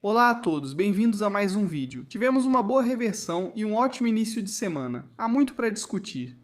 Olá a todos, bem-vindos a mais um vídeo. Tivemos uma boa reversão e um ótimo início de semana. Há muito para discutir.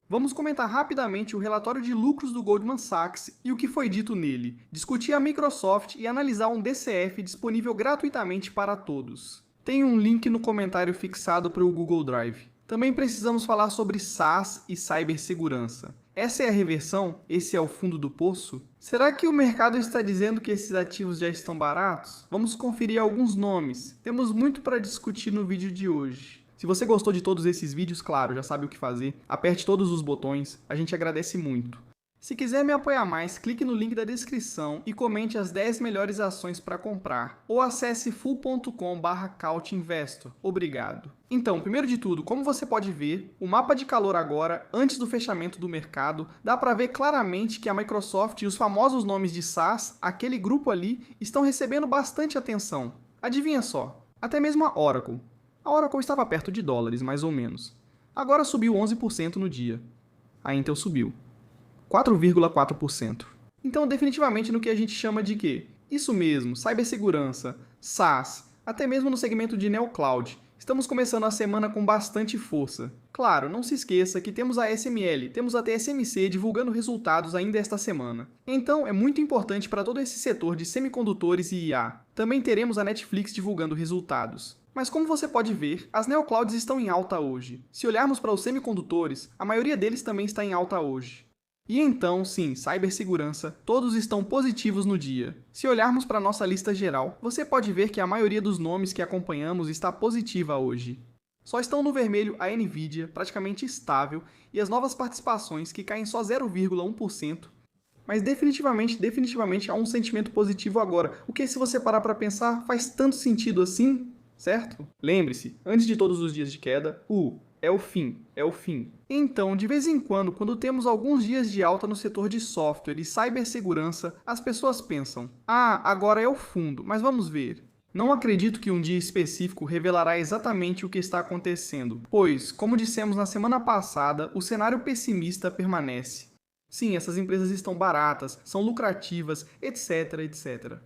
Vamos comentar rapidamente o relatório de lucros do Goldman Sachs e o que foi dito nele, discutir a Microsoft e analisar um DCF disponível gratuitamente para todos. Tem um link no comentário fixado para o Google Drive. Também precisamos falar sobre SaaS e cibersegurança. Essa é a reversão? Esse é o fundo do poço? Será que o mercado está dizendo que esses ativos já estão baratos? Vamos conferir alguns nomes. Temos muito para discutir no vídeo de hoje. Se você gostou de todos esses vídeos, claro, já sabe o que fazer. Aperte todos os botões, a gente agradece muito. Se quiser me apoiar mais, clique no link da descrição e comente as 10 melhores ações para comprar, ou acesse full.com/couchinvestor. Obrigado. Então, primeiro de tudo, como você pode ver, o mapa de calor agora, antes do fechamento do mercado, dá para ver claramente que a Microsoft e os famosos nomes de SaaS, aquele grupo ali, estão recebendo bastante atenção. Adivinha só, até mesmo a Oracle. A Oracle estava perto de dólares, mais ou menos. Agora subiu 11% no dia. A Intel subiu 4,4%. Então, definitivamente no que a gente chama de quê? Isso mesmo, cibersegurança, SaaS, até mesmo no segmento de NeoCloud. Estamos começando a semana com bastante força. Claro, não se esqueça que temos a SML, temos a TSMC divulgando resultados ainda esta semana. Então, é muito importante para todo esse setor de semicondutores e IA. Também teremos a Netflix divulgando resultados. Mas como você pode ver, as NeoClouds estão em alta hoje. Se olharmos para os semicondutores, a maioria deles também está em alta hoje. E então, sim, cibersegurança, todos estão positivos no dia. Se olharmos para a nossa lista geral, você pode ver que a maioria dos nomes que acompanhamos está positiva hoje. Só estão no vermelho a Nvidia, praticamente estável, e as novas participações que caem só 0,1%. Mas definitivamente há um sentimento positivo agora, o que se você parar para pensar faz tanto sentido assim, certo? Lembre-se, antes de todos os dias de queda, é o fim, é o fim. Então, de vez em quando temos alguns dias de alta no setor de software e cibersegurança, as pessoas pensam, agora é o fundo, mas vamos ver. Não acredito que um dia específico revelará exatamente o que está acontecendo, pois, como dissemos na semana passada, o cenário pessimista permanece. Sim, essas empresas estão baratas, são lucrativas, etc, etc.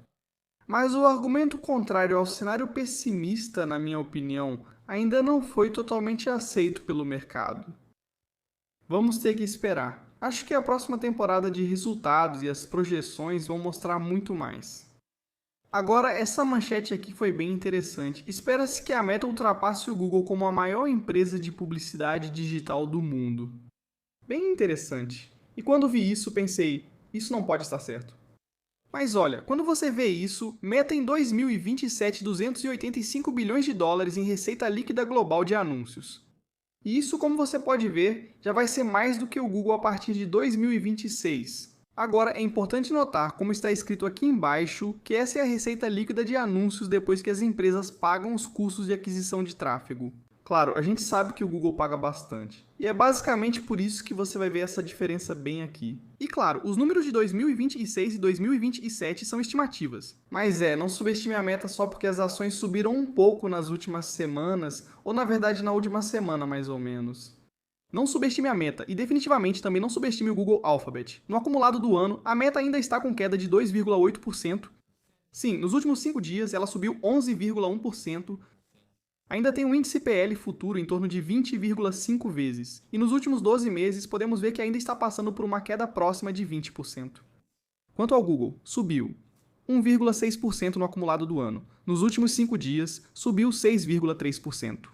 Mas o argumento contrário ao cenário pessimista, na minha opinião, ainda não foi totalmente aceito pelo mercado. Vamos ter que esperar. Acho que a próxima temporada de resultados e as projeções vão mostrar muito mais. Agora, essa manchete aqui foi bem interessante. Espera-se que a Meta ultrapasse o Google como a maior empresa de publicidade digital do mundo. Bem interessante. E quando vi isso, pensei, isso não pode estar certo. Mas olha, quando você vê isso, Meta em 2027 285 bilhões de dólares em receita líquida global de anúncios. E isso, como você pode ver, já vai ser mais do que o Google a partir de 2026. Agora, é importante notar, como está escrito aqui embaixo, que essa é a receita líquida de anúncios depois que as empresas pagam os custos de aquisição de tráfego. Claro, a gente sabe que o Google paga bastante. E é basicamente por isso que você vai ver essa diferença bem aqui. E claro, os números de 2026 e 2027 são estimativas. Mas não subestime a Meta só porque as ações subiram um pouco nas últimas semanas, ou na verdade na última semana mais ou menos. Não subestime a Meta e definitivamente também não subestime o Google Alphabet. No acumulado do ano, a Meta ainda está com queda de 2,8%. Sim, nos últimos 5 dias ela subiu 11,1%. Ainda tem um índice PL futuro em torno de 20,5 vezes, e nos últimos 12 meses podemos ver que ainda está passando por uma queda próxima de 20%. Quanto ao Google, subiu 1,6% no acumulado do ano. Nos últimos 5 dias, subiu 6,3%.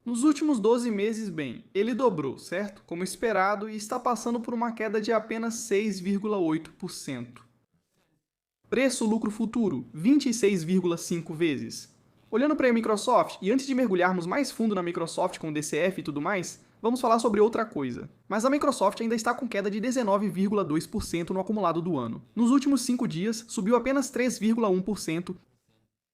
Nos últimos 12 meses, ele dobrou, certo? Como esperado, e está passando por uma queda de apenas 6,8%. Preço-lucro futuro, 26,5 vezes. Olhando para a Microsoft, e antes de mergulharmos mais fundo na Microsoft com o DCF e tudo mais, vamos falar sobre outra coisa. Mas a Microsoft ainda está com queda de 19,2% no acumulado do ano. Nos últimos 5 dias, subiu apenas 3,1%.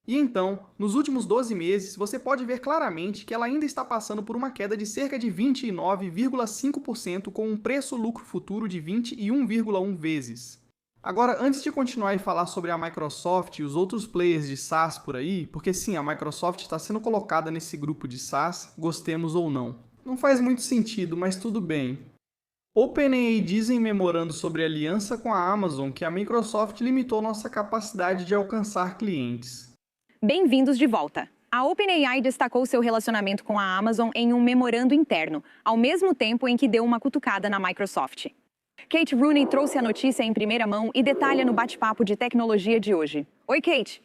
E então, nos últimos 12 meses, você pode ver claramente que ela ainda está passando por uma queda de cerca de 29,5% com um preço-lucro futuro de 21,1 vezes. Agora, antes de continuar e falar sobre a Microsoft e os outros players de SaaS por aí, porque sim, a Microsoft está sendo colocada nesse grupo de SaaS, gostemos ou não. Não faz muito sentido, mas tudo bem. OpenAI diz em memorando sobre aliança com a Amazon que a Microsoft limitou nossa capacidade de alcançar clientes. Bem-vindos de volta. A OpenAI destacou seu relacionamento com a Amazon em um memorando interno, ao mesmo tempo em que deu uma cutucada na Microsoft. Kate Rooney trouxe a notícia em primeira mão e detalha no bate-papo de tecnologia de hoje. Oi, Kate.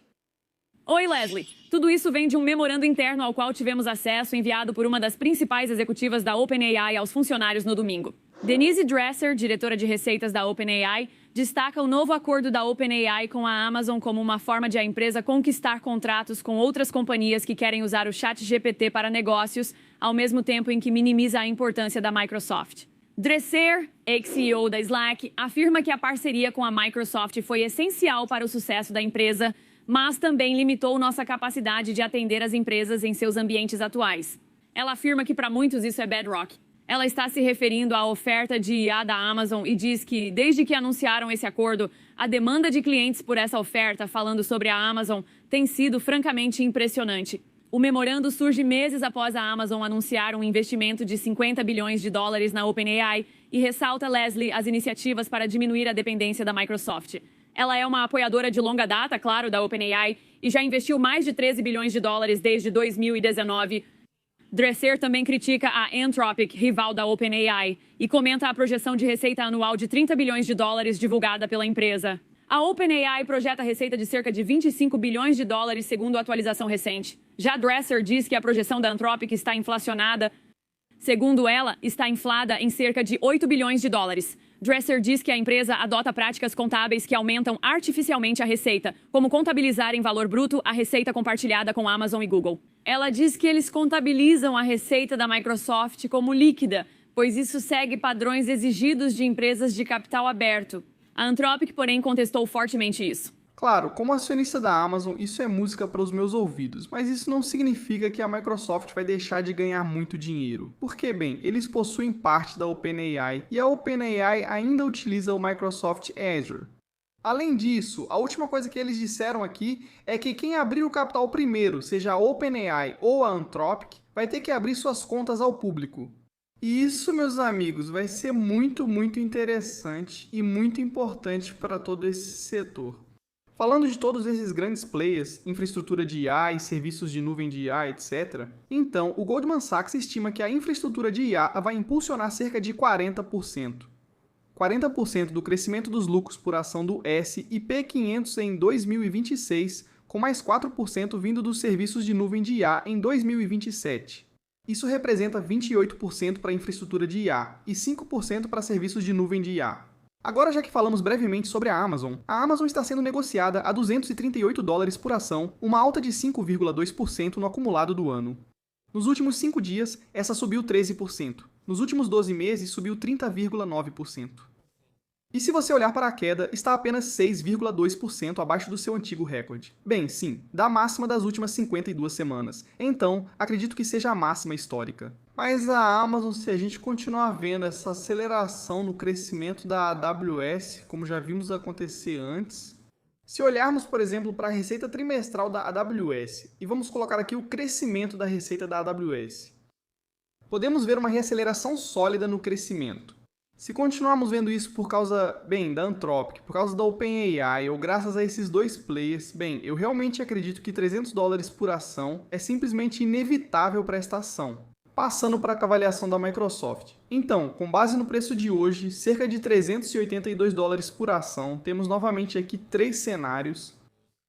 Oi, Leslie. Tudo isso vem de um memorando interno ao qual tivemos acesso enviado por uma das principais executivas da OpenAI aos funcionários no domingo. Denise Dresser, diretora de receitas da OpenAI, destaca o novo acordo da OpenAI com a Amazon como uma forma de a empresa conquistar contratos com outras companhias que querem usar o ChatGPT para negócios, ao mesmo tempo em que minimiza a importância da Microsoft. Dresser, ex-CEO da Slack, afirma que a parceria com a Microsoft foi essencial para o sucesso da empresa, mas também limitou nossa capacidade de atender as empresas em seus ambientes atuais. Ela afirma que para muitos isso é bedrock. Ela está se referindo à oferta de IA da Amazon e diz que, desde que anunciaram esse acordo, a demanda de clientes por essa oferta, falando sobre a Amazon, tem sido francamente impressionante. O memorando surge meses após a Amazon anunciar um investimento de $50 bilhões na OpenAI e ressalta, Leslie, as iniciativas para diminuir a dependência da Microsoft. Ela é uma apoiadora de longa data, claro, da OpenAI e já investiu mais de $13 bilhões desde 2019. Dresser também critica a Anthropic, rival da OpenAI, e comenta a projeção de receita anual de $30 bilhões divulgada pela empresa. A OpenAI projeta receita de cerca de $25 bilhões segundo a atualização recente. Já Dresser diz que a projeção da Anthropic está inflacionada. Segundo ela, está inflada em cerca de $8 bilhões. Dresser diz que a empresa adota práticas contábeis que aumentam artificialmente a receita, como contabilizar em valor bruto a receita compartilhada com Amazon e Google. Ela diz que eles contabilizam a receita da Microsoft como líquida, pois isso segue padrões exigidos de empresas de capital aberto. A Anthropic, porém, contestou fortemente isso. Claro, como acionista da Amazon, isso é música para os meus ouvidos, mas isso não significa que a Microsoft vai deixar de ganhar muito dinheiro. Porque, bem, eles possuem parte da OpenAI e a OpenAI ainda utiliza o Microsoft Azure. Além disso, a última coisa que eles disseram aqui é que quem abrir o capital primeiro, seja a OpenAI ou a Anthropic, vai ter que abrir suas contas ao público. E isso, meus amigos, vai ser muito interessante e muito importante para todo esse setor. Falando de todos esses grandes players, infraestrutura de IA e serviços de nuvem de IA, etc., então o Goldman Sachs estima que a infraestrutura de IA vai impulsionar cerca de 40%. 40% do crescimento dos lucros por ação do S&P 500 em 2026, com mais 4% vindo dos serviços de nuvem de IA em 2027. Isso representa 28% para a infraestrutura de IA e 5% para serviços de nuvem de IA. Agora, já que falamos brevemente sobre a Amazon está sendo negociada a $238 por ação, uma alta de 5,2% no acumulado do ano. Nos últimos 5 dias, essa subiu 13%. Nos últimos 12 meses, subiu 30,9%. E se você olhar para a queda, está apenas 6,2% abaixo do seu antigo recorde. Bem, sim, da máxima das últimas 52 semanas. Então, acredito que seja a máxima histórica. Mas a Amazon, se a gente continuar vendo essa aceleração no crescimento da AWS, como já vimos acontecer antes, se olharmos, por exemplo, para a receita trimestral da AWS, e vamos colocar aqui o crescimento da receita da AWS, podemos ver uma reaceleração sólida no crescimento. Se continuarmos vendo isso por causa, da Anthropic, por causa da OpenAI ou graças a esses dois players, eu realmente acredito que $300 por ação é simplesmente inevitável para esta ação. Passando para a avaliação da Microsoft. Então, com base no preço de hoje, cerca de $382 por ação, temos novamente aqui 3 cenários.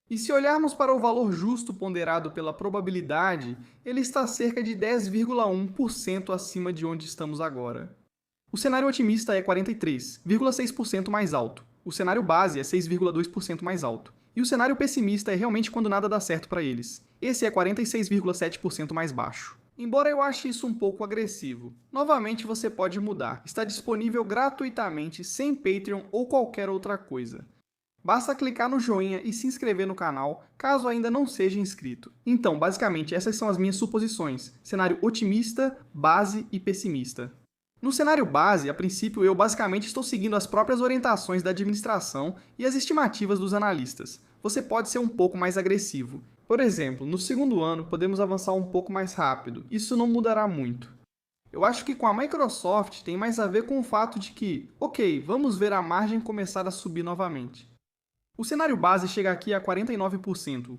E se olharmos para o valor justo ponderado pela probabilidade, ele está cerca de 10,1% acima de onde estamos agora. O cenário otimista é 43,6% mais alto. O cenário base é 6,2% mais alto. E o cenário pessimista é realmente quando nada dá certo para eles. Esse é 46,7% mais baixo. Embora eu ache isso um pouco agressivo, novamente você pode mudar. Está disponível gratuitamente, sem Patreon ou qualquer outra coisa. Basta clicar no joinha e se inscrever no canal, caso ainda não seja inscrito. Então, basicamente, essas são as minhas suposições. Cenário otimista, base e pessimista. No cenário base, a princípio eu basicamente estou seguindo as próprias orientações da administração e as estimativas dos analistas. Você pode ser um pouco mais agressivo. Por exemplo, no segundo ano podemos avançar um pouco mais rápido. Isso não mudará muito. Eu acho que com a Microsoft tem mais a ver com o fato de que, vamos ver a margem começar a subir novamente. O cenário base chega aqui a 49%.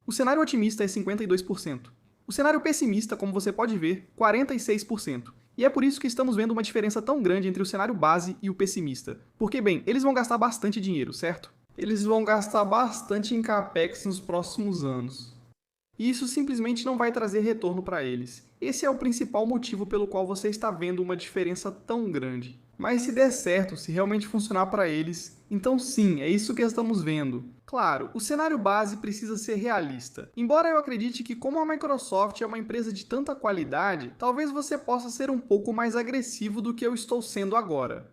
O cenário otimista é 52%. O cenário pessimista, como você pode ver, 46%. E é por isso que estamos vendo uma diferença tão grande entre o cenário base e o pessimista. Porque, bem, eles vão gastar bastante dinheiro, certo? Eles vão gastar bastante em capex nos próximos anos. E isso simplesmente não vai trazer retorno para eles. Esse é o principal motivo pelo qual você está vendo uma diferença tão grande. Mas se der certo, se realmente funcionar para eles, então sim, é isso que estamos vendo. Claro, o cenário base precisa ser realista. Embora eu acredite que como a Microsoft é uma empresa de tanta qualidade, talvez você possa ser um pouco mais agressivo do que eu estou sendo agora.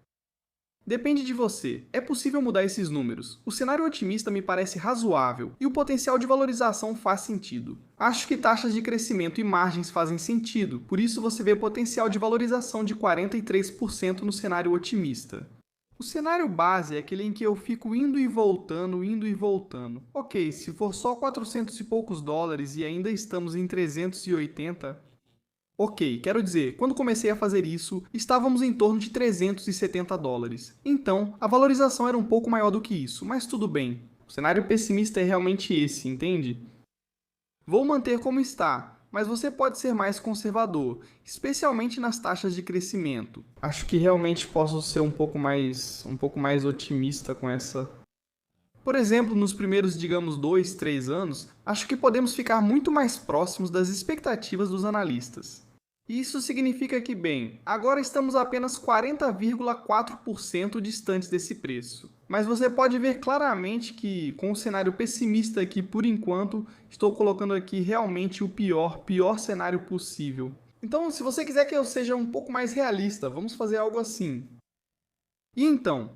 Depende de você. É possível mudar esses números. O cenário otimista me parece razoável e o potencial de valorização faz sentido. Acho que taxas de crescimento e margens fazem sentido, por isso você vê potencial de valorização de 43% no cenário otimista. O cenário base é aquele em que eu fico indo e voltando, indo e voltando. Ok, se for só 400 e poucos dólares e ainda estamos em 380... Ok, quero dizer, quando comecei a fazer isso, estávamos em torno de 370 dólares. Então, a valorização era um pouco maior do que isso, mas tudo bem. O cenário pessimista é realmente esse, entende? Vou manter como está, mas você pode ser mais conservador, especialmente nas taxas de crescimento. Acho que realmente posso ser um pouco mais otimista com essa. Por exemplo, nos primeiros, digamos, 2, 3 anos, acho que podemos ficar muito mais próximos das expectativas dos analistas. Isso significa que, bem, agora estamos apenas 40,4% distantes desse preço. Mas você pode ver claramente que, com o cenário pessimista aqui por enquanto, estou colocando aqui realmente o pior cenário possível. Então, se você quiser que eu seja um pouco mais realista, vamos fazer algo assim. E então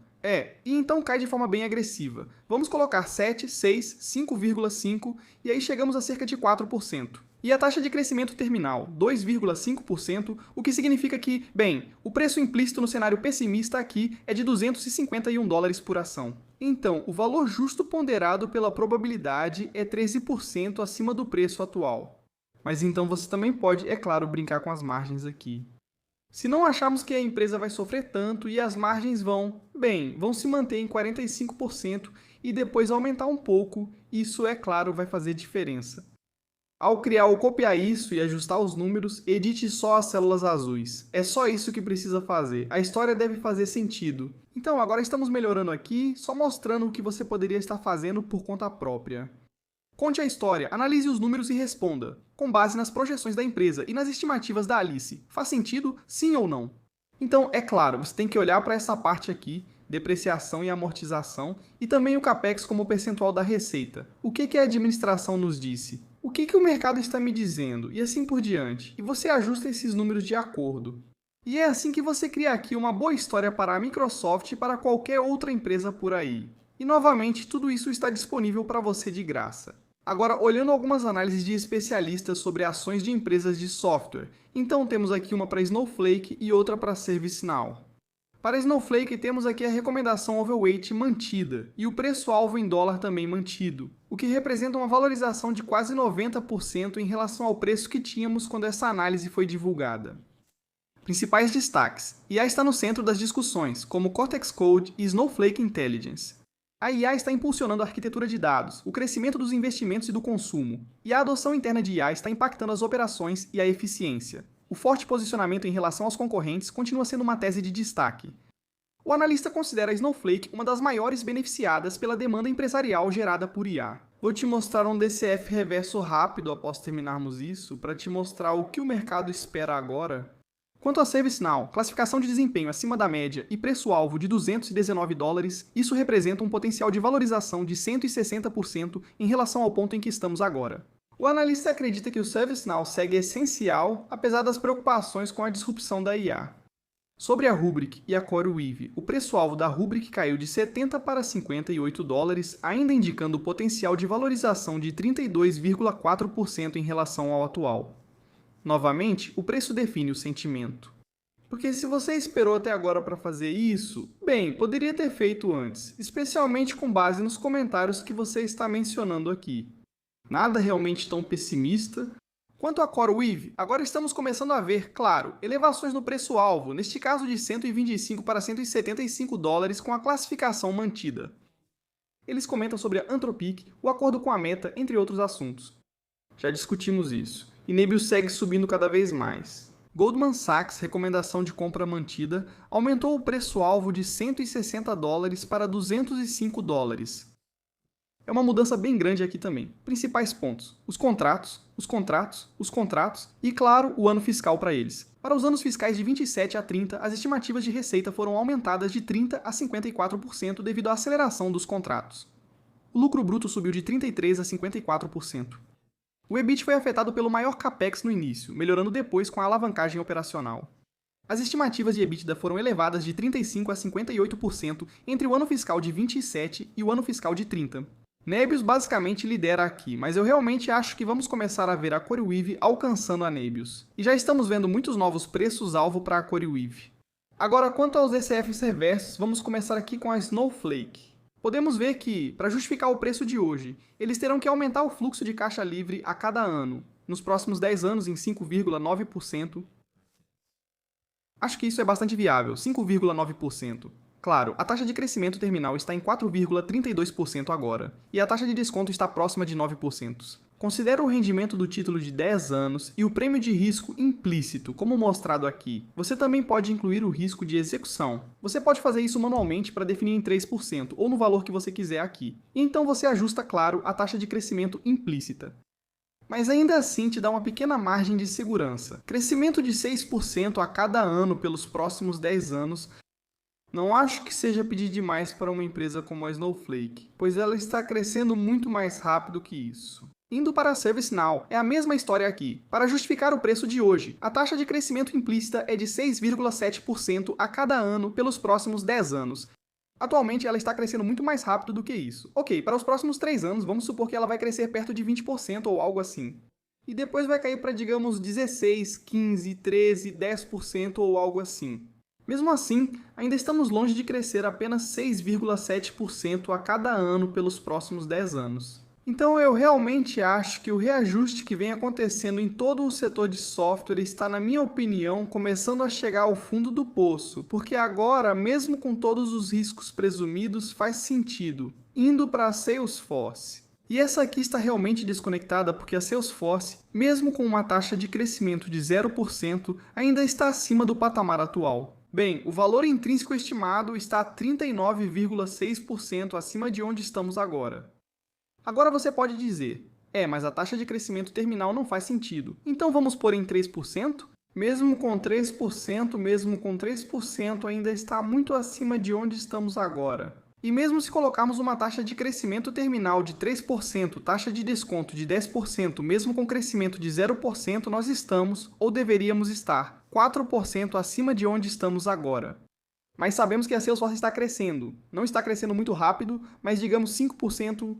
cai de forma bem agressiva. Vamos colocar 7, 6, 5,5 e aí chegamos a cerca de 4%. E a taxa de crescimento terminal, 2,5%, o que significa que, bem, o preço implícito no cenário pessimista aqui é de 251 dólares por ação. Então, o valor justo ponderado pela probabilidade é 13% acima do preço atual. Mas então você também pode, é claro, brincar com as margens aqui. Se não acharmos que a empresa vai sofrer tanto e as margens vão se manter em 45% e depois aumentar um pouco, isso, é claro, vai fazer diferença. Ao criar ou copiar isso e ajustar os números, edite só as células azuis. É só isso que precisa fazer. A história deve fazer sentido. Então, agora estamos melhorando aqui, só mostrando o que você poderia estar fazendo por conta própria. Conte a história, analise os números e responda, com base nas projeções da empresa e nas estimativas da Alice. Faz sentido, sim ou não? Então, é claro, você tem que olhar para essa parte aqui, depreciação e amortização, e também o CAPEX como percentual da receita. O que a administração nos disse? O que o mercado está me dizendo? E assim por diante. E você ajusta esses números de acordo. E é assim que você cria aqui uma boa história para a Microsoft e para qualquer outra empresa por aí. E novamente, tudo isso está disponível para você de graça. Agora, olhando algumas análises de especialistas sobre ações de empresas de software, então temos aqui uma para Snowflake e outra para ServiceNow. Para Snowflake, temos aqui a recomendação overweight mantida e o preço-alvo em dólar também mantido, o que representa uma valorização de quase 90% em relação ao preço que tínhamos quando essa análise foi divulgada. Principais destaques. IA está no centro das discussões, como Cortex Code e Snowflake Intelligence. A IA está impulsionando a arquitetura de dados, o crescimento dos investimentos e do consumo, e a adoção interna de IA está impactando as operações e a eficiência. O forte posicionamento em relação aos concorrentes continua sendo uma tese de destaque. O analista considera a Snowflake uma das maiores beneficiadas pela demanda empresarial gerada por IA. Vou te mostrar um DCF reverso rápido após terminarmos isso, para te mostrar o que o mercado espera agora. Quanto a ServiceNow, classificação de desempenho acima da média e preço-alvo de 219 dólares, isso representa um potencial de valorização de 160% em relação ao ponto em que estamos agora. O analista acredita que o ServiceNow segue essencial, apesar das preocupações com a disrupção da IA. Sobre a Rubrik e a CoreWeave, o preço-alvo da Rubrik caiu de 70 para 58 dólares, ainda indicando o potencial de valorização de 32,4% em relação ao atual. Novamente, o preço define o sentimento. Porque se você esperou até agora para fazer isso, bem, poderia ter feito antes, especialmente com base nos comentários que você está mencionando aqui. Nada realmente tão pessimista. Quanto a CoreWeave, agora estamos começando a ver, claro, elevações no preço-alvo, neste caso de 125 para 175 dólares com a classificação mantida. Eles comentam sobre a Anthropic, o acordo com a Meta, entre outros assuntos. Já discutimos isso, e Nebius segue subindo cada vez mais. Goldman Sachs, recomendação de compra mantida, aumentou o preço-alvo de $160 para $205. É uma mudança bem grande aqui também. Principais pontos: os contratos e, claro, o ano fiscal para eles. Para os anos fiscais de 27 a 30, as estimativas de receita foram aumentadas de 30% a 54% devido à aceleração dos contratos. O lucro bruto subiu de 33% a 54%. O EBIT foi afetado pelo maior capex no início, melhorando depois com a alavancagem operacional. As estimativas de EBITDA foram elevadas de 35% a 58% entre o ano fiscal de 27 e o ano fiscal de 30. Nebius basicamente lidera aqui, mas eu realmente acho que vamos começar a ver a CoreWeave alcançando a Nebius. E já estamos vendo muitos novos preços-alvo para a CoreWeave. Agora, quanto aos ECFs reversos, vamos começar aqui com a Snowflake. Podemos ver que, para justificar o preço de hoje, eles terão que aumentar o fluxo de caixa livre a cada ano, nos próximos 10 anos em 5,9%. Acho que isso é bastante viável, 5,9%. Claro, a taxa de crescimento terminal está em 4,32% agora, e a taxa de desconto está próxima de 9%. Considera o rendimento do título de 10 anos e o prêmio de risco implícito, como mostrado aqui. Você também pode incluir o risco de execução. Você pode fazer isso manualmente para definir em 3%, ou no valor que você quiser aqui. E então você ajusta, claro, a taxa de crescimento implícita. Mas ainda assim te dá uma pequena margem de segurança. Crescimento de 6% a cada ano pelos próximos 10 anos não acho que seja pedir demais para uma empresa como a Snowflake, pois ela está crescendo muito mais rápido que isso. Indo para a ServiceNow, é a mesma história aqui. Para justificar o preço de hoje, a taxa de crescimento implícita é de 6,7% a cada ano pelos próximos 10 anos. Atualmente ela está crescendo muito mais rápido do que isso. Ok, para os próximos 3 anos, vamos supor que ela vai crescer perto de 20% ou algo assim. E depois vai cair para, digamos, 16, 15, 13, 10% ou algo assim. Mesmo assim, ainda estamos longe de crescer apenas 6,7% a cada ano pelos próximos 10 anos. Então eu realmente acho que o reajuste que vem acontecendo em todo o setor de software está, na minha opinião, começando a chegar ao fundo do poço, porque agora, mesmo com todos os riscos presumidos, faz sentido, indo para a Salesforce. E essa aqui está realmente desconectada porque a Salesforce, mesmo com uma taxa de crescimento de 0%, ainda está acima do patamar atual. Bem, o valor intrínseco estimado está 39,6% acima de onde estamos agora. Agora você pode dizer, mas a taxa de crescimento terminal não faz sentido, então vamos pôr em 3%? Mesmo com 3%, ainda está muito acima de onde estamos agora. E mesmo se colocarmos uma taxa de crescimento terminal de 3%, taxa de desconto de 10%, mesmo com crescimento de 0%, nós estamos, ou deveríamos estar, 4% acima de onde estamos agora. Mas sabemos que a Salesforce está crescendo. Não está crescendo muito rápido, mas digamos 5%.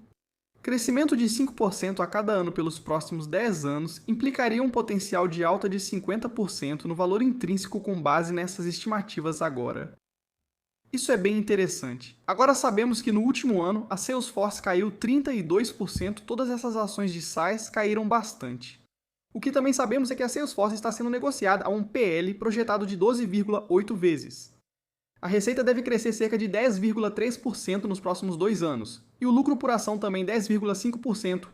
Crescimento de 5% a cada ano pelos próximos 10 anos implicaria um potencial de alta de 50% no valor intrínseco com base nessas estimativas agora. Isso é bem interessante. Agora sabemos que no último ano a Salesforce caiu 32%, todas essas ações de SaaS caíram bastante. O que também sabemos é que a Salesforce está sendo negociada a um PL projetado de 12,8 vezes. A receita deve crescer cerca de 10,3% nos próximos 2 anos, e o lucro por ação também 10,5%.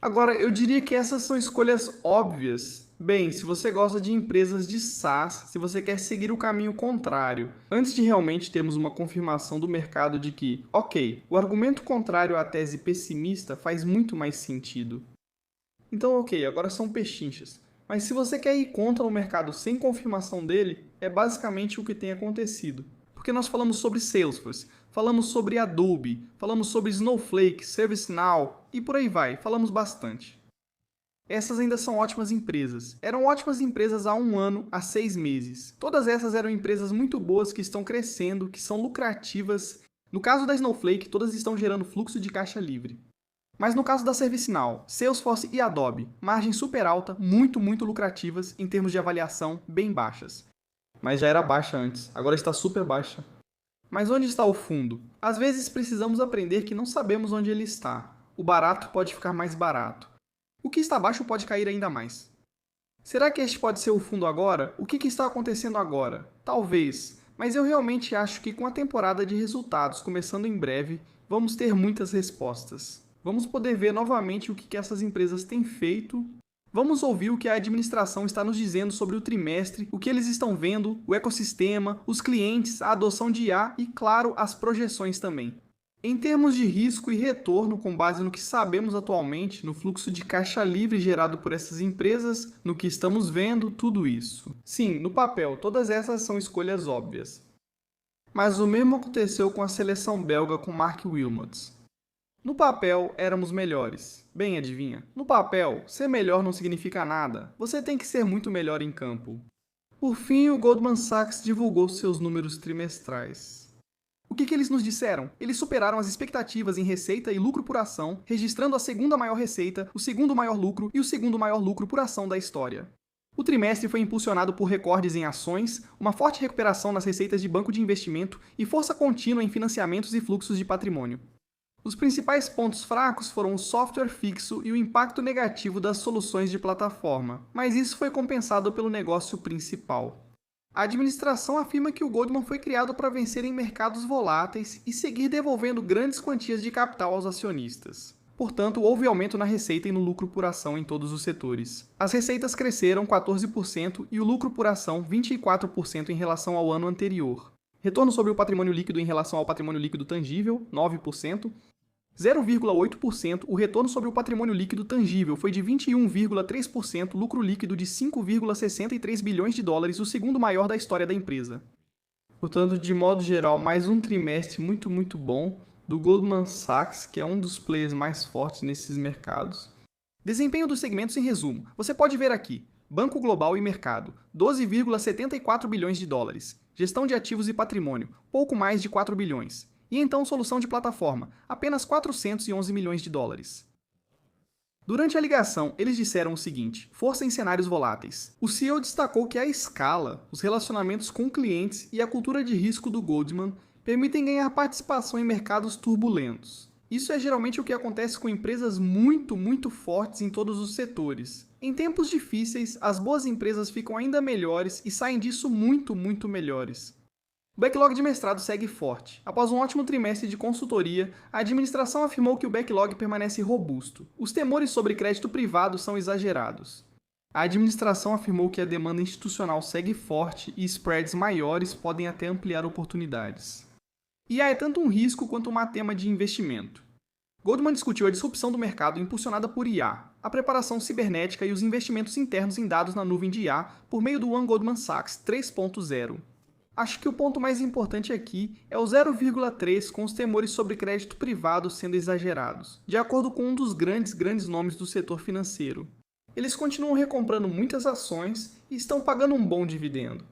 Agora, eu diria que essas são escolhas óbvias. Bem, se você gosta de empresas de SaaS, se você quer seguir o caminho contrário, antes de realmente termos uma confirmação do mercado de que, ok, o argumento contrário à tese pessimista faz muito mais sentido. Então, ok, agora são pechinchas. Mas se você quer ir contra o mercado sem confirmação dele, é basicamente o que tem acontecido. Porque nós falamos sobre Salesforce, falamos sobre Adobe, falamos sobre Snowflake, ServiceNow e por aí vai, falamos bastante. Essas ainda são ótimas empresas. Eram ótimas empresas há 1 ano, há 6 meses. Todas essas eram empresas muito boas que estão crescendo, que são lucrativas. No caso da Snowflake, todas estão gerando fluxo de caixa livre. Mas no caso da ServiceNow, Salesforce e Adobe, margem super alta, muito lucrativas em termos de avaliação bem baixas. Mas já era baixa antes, agora está super baixa. Mas onde está o fundo? Às vezes precisamos aprender que não sabemos onde ele está. O barato pode ficar mais barato. O que está baixo pode cair ainda mais. Será que este pode ser o fundo agora? O que está acontecendo agora? Talvez. mas eu realmente acho que com a temporada de resultados começando em breve, vamos ter muitas respostas. Vamos poder ver novamente o que essas empresas têm feito. Vamos ouvir o que a administração está nos dizendo sobre o trimestre, o que eles estão vendo, o ecossistema, os clientes, a adoção de IA e, claro, as projeções também. Em termos de risco e retorno, com base no que sabemos atualmente, no fluxo de caixa livre gerado por essas empresas, no que estamos vendo, tudo isso. Sim, no papel, todas essas são escolhas óbvias. Mas o mesmo aconteceu com a seleção belga com Mark Wilmots. No papel, éramos melhores. Bem, adivinha? No papel, ser melhor não significa nada. Você tem que ser muito melhor em campo. Por fim, o Goldman Sachs divulgou seus números trimestrais. O que eles nos disseram? Eles superaram as expectativas em receita e lucro por ação, registrando a segunda maior receita, o segundo maior lucro e o segundo maior lucro por ação da história. O trimestre foi impulsionado por recordes em ações, uma forte recuperação nas receitas de banco de investimento e força contínua em financiamentos e fluxos de patrimônio. Os principais pontos fracos foram o software fixo e o impacto negativo das soluções de plataforma, mas isso foi compensado pelo negócio principal. A administração afirma que o Goldman foi criado para vencer em mercados voláteis e seguir devolvendo grandes quantias de capital aos acionistas. Portanto, houve aumento na receita e no lucro por ação em todos os setores. As receitas cresceram 14% e o lucro por ação 24% em relação ao ano anterior. Retorno sobre o patrimônio líquido em relação ao patrimônio líquido tangível, 9%. 0,8%, o retorno sobre o patrimônio líquido tangível foi de 21,3%, lucro líquido de 5,63 bilhões de dólares, o segundo maior da história da empresa. Portanto, de modo geral, mais um trimestre muito bom do Goldman Sachs, que é um dos players mais fortes nesses mercados. Desempenho dos segmentos em resumo. Você pode ver aqui: Banco Global e Mercado, 12,74 bilhões de dólares. Gestão de ativos e patrimônio, pouco mais de 4 bilhões. E então solução de plataforma, apenas 411 milhões de dólares. Durante a ligação, eles disseram o seguinte: força em cenários voláteis. O CEO destacou que a escala, os relacionamentos com clientes e a cultura de risco do Goldman permitem ganhar participação em mercados turbulentos. Isso é geralmente o que acontece com empresas muito fortes em todos os setores. Em tempos difíceis, as boas empresas ficam ainda melhores e saem disso muito melhores. O backlog de mestrado segue forte. Após um ótimo trimestre de consultoria, a administração afirmou que o backlog permanece robusto. Os temores sobre crédito privado são exagerados. A administração afirmou que a demanda institucional segue forte e spreads maiores podem até ampliar oportunidades. IA é tanto um risco quanto uma tema de investimento. Goldman discutiu a disrupção do mercado impulsionada por IA, a preparação cibernética e os investimentos internos em dados na nuvem de IA por meio do One Goldman Sachs 3.0. Acho que o ponto mais importante aqui é o 0,3 com os temores sobre crédito privado sendo exagerados, de acordo com um dos grandes nomes do setor financeiro. Eles continuam recomprando muitas ações e estão pagando um bom dividendo.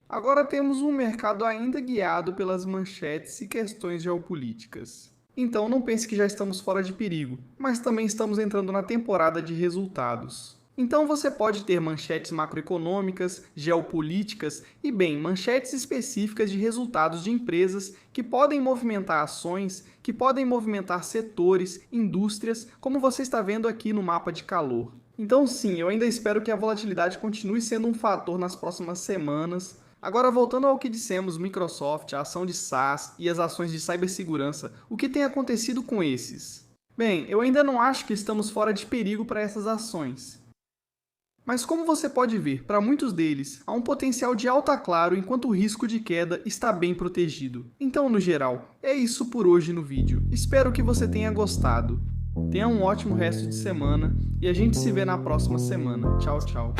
Agora temos um mercado ainda guiado pelas manchetes e questões geopolíticas. Então não pense que já estamos fora de perigo, mas também estamos entrando na temporada de resultados. Então você pode ter manchetes macroeconômicas, geopolíticas e, bem, manchetes específicas de resultados de empresas que podem movimentar ações, que podem movimentar setores, indústrias, como você está vendo aqui no mapa de calor. Então sim, eu ainda espero que a volatilidade continue sendo um fator nas próximas semanas. Agora, voltando ao que dissemos, Microsoft, a ação de SaaS e as ações de cibersegurança, o que tem acontecido com esses? Bem, eu ainda não acho que estamos fora de perigo para essas ações. Mas como você pode ver, para muitos deles, há um potencial de alta claro enquanto o risco de queda está bem protegido. Então, no geral, é isso por hoje no vídeo. Espero que você tenha gostado. Tenha um ótimo resto de semana e a gente se vê na próxima semana. Tchau, tchau.